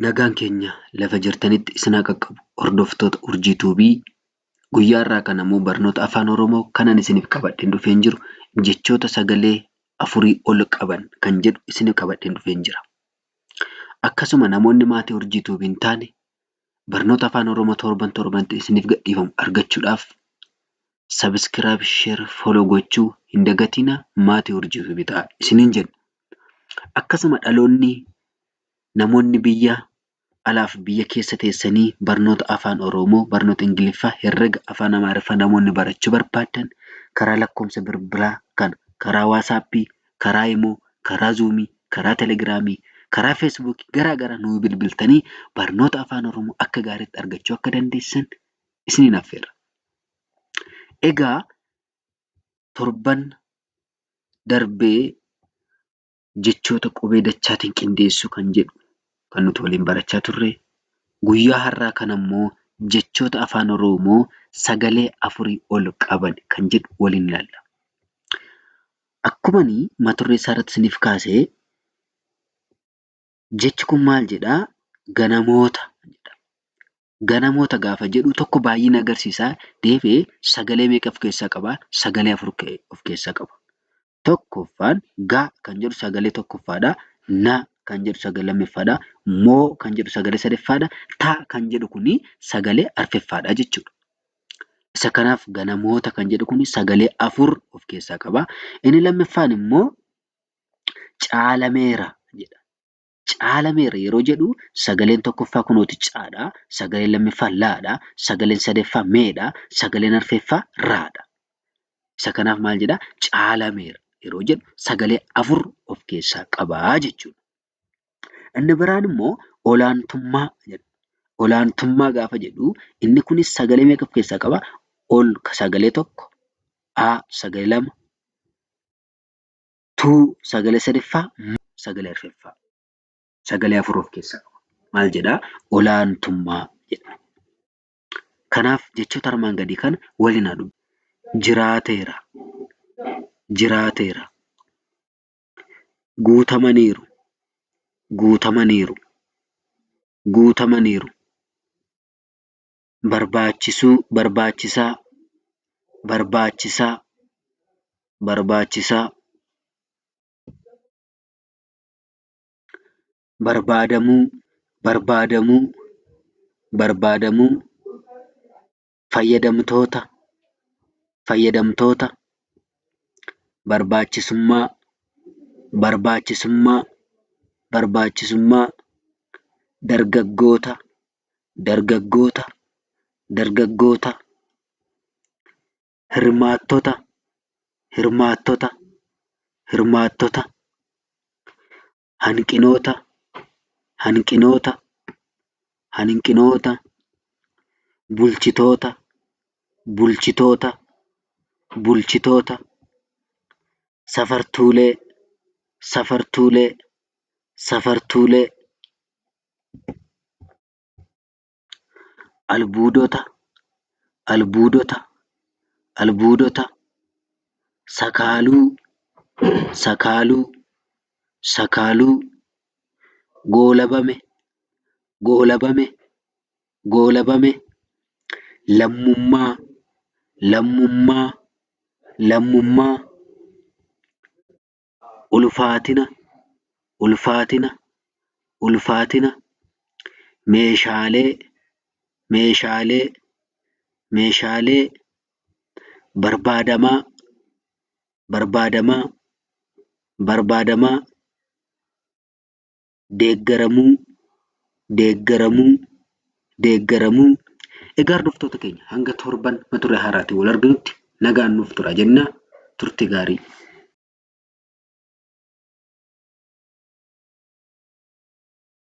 Nagaan keenya lafa jirtanitti isin haa qaqqabu. Hordoftoota Urjii Tuubii guyyaa irraa kana immoo barnoota afaan Oromoo kanan isiniif qabadheen dhufeen jiru jechoota sagalee afurii ol qaban kan jedhu isiniif qabadheen dhufeen jira. Akkasuma namoonni maatii Urjii Tuubii hin taane barnoota afaan Oromoo torbanitti isiniif gadhiifamu argachuudhaaf sabiskiraayib, sheer, fooloo gochuu hin dagatinaa. Maatii Urjii Tuubii ta'a isiniin jenna. Akkasuma namoonni biyya alaaf biyya keessa teessanii barnoota afaan Oromoo, barnoota Ingiliffaa, herrega, afaan Amaariffaa namoonni barachuu barbaadan karaa lakkoofsa bilbilaa kana karaa waatsaappii, karaa imoo, karaa zuumii, karaa telegiraamii, karaa feesbuukii garaa nuu bilbiltanii barnoota afaan Oromoo akka gaariitti argachuu akka dandeessan isiniin affeerra. Egaa torban darbee jechoota qubee dachaatiin qindeessuu kan jedhu kan nuti waliin barachaa turre. Guyyaa har'aa kana immoo jechoota afaan Oromoo sagalee afurii ol qaban kan jedhu waliin ilaalla. Akkumanii mata duree isaa irratti isiniif kaasee jechi kun maal jedhaa? Ganamoota jedha. Ganamoota gaafa jedhu tokko baay'ina agarsiisaa. Deebi'ee sagalee meeqa of keessaa qabaa? Sagalee afur of keessaa qaba. Tokkoffaan ga kan jedhu sagalee tokkoffaadha. Na kan jedhu sagalee lammaffaadha. Moo kan jedhu sagalee sadaffaadha. Ta kan jedhu kuni sagalee arfaffaadha jechuudha. Isa kanaaf ganamoota kan jedhu kuni sagalee afur of keessaa qaba. Inni lammaffaan immoo caalameera jedha. Caalameera yeroo jedhu sagaleen tokkoffaa kunooti caadha. Sagaleen lammaffaa laadha. Sagaleen sadaffaa meedha. Sagaleen arfaffaa raadha. Isa kanaaf maal jedhaa? Caalameera yeroo jedhu sagalee afur of keessaa qabaa jechuudha. Inni biraan immoo olaantummaa jedha. Olaantummaa gaafa jedhu inni kunis sagalee meeqa of keessaa qabaa? Ol sagalee tokko, a sagalee lama, tu sagalee sadaffaa, sagalee arfaffaa. Sagalee afur of keessaa qaba. Maal jedhaa? Olaantummaa jedha. Kanaaf jechoota armaan gadii kana waliin haa dubbisu. Jiraateera, jiraateera. Guutamaniiru, guutamaniiru, guutamaniiru. Barbaachisuu, barbaachisaa, barbaachisaa, barbaachisaa. Barbaadamuu, barbaadamuu, barbaadamuu. Fayyadamtoota, fayyadamtoota. Barbaachisummaa, barbaachisummaa, barbaachisummaa. Dargaggoota, dargaggoota, dargaggoota. Hirmaattota, hirmaattota, hirmaattota. Hanqinoota, hanqinoota, hanqinoota. Bulchitoota, bulchitoota, bulchitoota. Safartuulee, safartuulee, safartuulee. Albuudota, albuudota, albuudota. Sakaaluu, sakaaluu, sakaaluu. Goolabame, goolabame, goolabame. Lammummaa, lammummaa, lammummaa. Ulfaatina, ulfaatina, ulfaatina. Meeshaalee, meeshaalee, meeshaalee. Barbaadamaa, barbaadamaa, barbaadamaa. Deeggaramuu, deeggaramuu, deeggaramuu. Egaa hordoftoota keenya hanga torban mata duree haaraatiin wal arginutti nagaan nuuf turaa jennaa. Turtii gaarii.